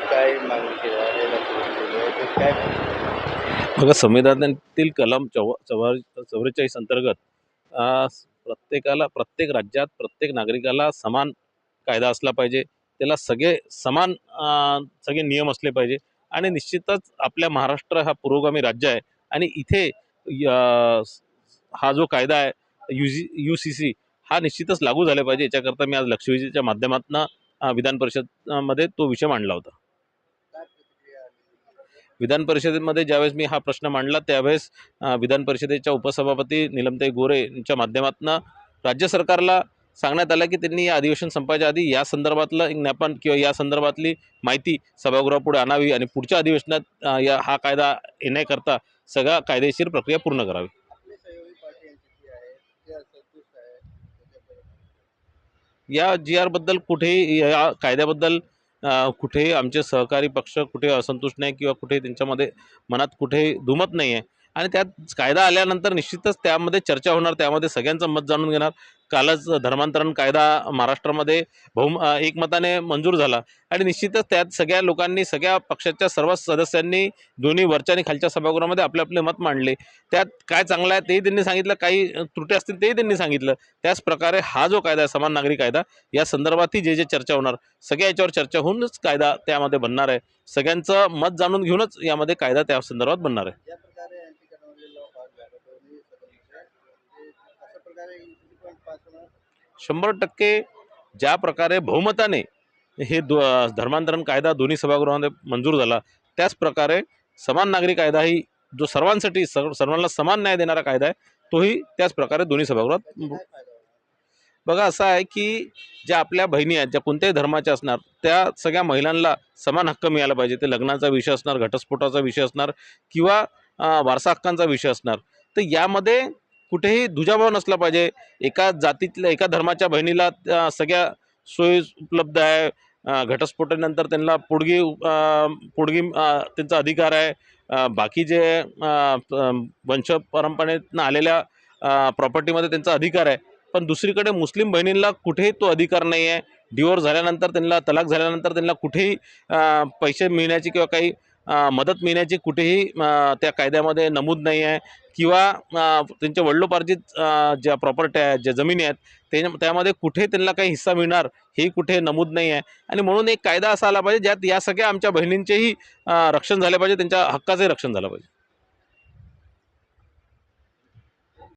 काय मागणी केली आहे ते काय मागणी? बघा, संविधानातील कलम 44 अंतर्गत अ, प्रत्येकाला, प्रत्येक राज्यात प्रत्येक नागरिकाला समान कायदा असला पाहिजे. त्याला सगळे नियम असले पाहिजे. आणि निश्चितच आपल्या महाराष्ट्र हा पुरोगामी राज्य आहे आणि इथे हा जो कायदा आहे UCC हा निश्चितच लागू झाला पाहिजे. याच्याकरता मी आज लक्षवेधीच्या माध्यमातून विधान परिषदमध्ये तो विषय मांडला होता. काय प्रतिक्रिया आली? विधान परिषदेमध्ये ज्यावेळेस मी हा प्रश्न मांडला त्यावेळेस विधान परिषदेच्या उपसभापती नीलमताई गोरे यांच्या माध्यमातून राज्य सरकारला सांगण्यात आलं की त्यांनी या अधिवेशन संपायच्या आधी या संदर्भातलं एक ज्ञापन किंवा या संदर्भातली माहिती सभागृहापुढे आणावी आणि पुढच्या अधिवेशनात हा कायदा येण्याकरता सगळा कायदेशीर प्रक्रिया पूर्ण करावी. आपले सहयोगी पार्टी एनसीपी आहे ते असंतुष्ट आहे त्याच्याबद्दल. या GR बद्दल कुठेही, या कायद्याबद्दल कुठेही आमचे सहकारी पक्ष कुठे असंतुष्ट नाही किंवा कुठे त्यांच्यामध्ये मनात कुठेही दुमत नाही आहे. आणि त्यात कायदा आल्यानंतर निश्चितच त्यामध्ये चर्चा होणार, त्यामध्ये सगळ्यांचं मत जाणून घेणार. कालच धर्मांतरण कायदा महाराष्ट्रामध्ये एकमताने मंजूर झाला आणि निश्चितच त्यात सगळ्या लोकांनी, सगळ्या पक्षाच्या सर्व सदस्यांनी दोन्ही वरच्या आणि खालच्या सभागृहामध्ये आपले आपले मत मांडले. त्यात काय चांगलं आहे तेही त्यांनी सांगितलं, काही त्रुटी असतील तेही त्यांनी सांगितलं. त्याच प्रकारे हा जो कायदा आहे समान नागरी कायदा, या संदर्भातही जे चर्चा होणार, सगळ्या याच्यावर चर्चा होऊनच कायदा त्यामध्ये बनणार आहे. सगळ्यांचं मत जाणून घेऊनच यामध्ये कायदा त्या संदर्भात बनणार आहे. ज्या प्रकारे एनटी कनॉलॉजी लॉ पास झाला दोन्ही सदनामध्ये ते अशा प्रकारे एनसीपी पण पास होणार. 100% ज्या प्रकारे बहुमताने हे धर्मांतरण कायदा दोन्ही सभागृहामध्ये मंजूर झाला, त्याच प्रकारे समान नागरी कायदाही जो सर्वांसाठी सर्वांना समान न्याय देणारा कायदा आहे, तोही त्याच प्रकारे दोन्ही सभागृहात. त्याचा काय फायदा होणार? बघा, असं आहे की ज्या आपल्या बहिणी आहेत, ज्या कोणत्याही धर्माच्या असणार, त्या सगळ्या महिलांना समान हक्क मिळाला पाहिजे. ते लग्नाचा विषय असणार, घटस्फोटाचा विषय असणार किंवा वारसा हक्कांचा विषय असणार. तर यामध्ये कुठेही दुजाभाव नसला पाहिजे. एका जातीतल्या, एका धर्माच्या बहिणीला सगळ्या सोयी उपलब्ध आहे. घटस्फोटानंतर त्यांना पोडगी त्यांचा अधिकार आहे. बाकी जे वंश परंपरेतनं आलेल्या प्रॉपर्टीमध्ये त्यांचा अधिकार आहे. पण दुसरीकडे मुस्लिम बहिणींना कुठेही तो अधिकार नाही आहे. डिवोर्स झाल्यानंतर, त्यांना तलाक झाल्यानंतर त्यांना कुठेही पैसे मिळण्याची किंवा काही मदत मिळण्याची कुठेही त्या कायद्यामध्ये नमूद नाही आहे. किंवा त्यांच्या वडिलोपार्जित ज्या प्रॉपर्टी आहेत, ज्या जमिनी आहेत, त्यामध्ये कुठे त्यांना काही हिस्सा मिळणार हे कुठे नमूद नाही आहे. आणि म्हणून एक कायदा असा आला पाहिजे ज्यात या सगळ्या आमच्या बहिणींचेही रक्षण झाले पाहिजे, त्यांच्या हक्काचंही रक्षण झालं पाहिजे.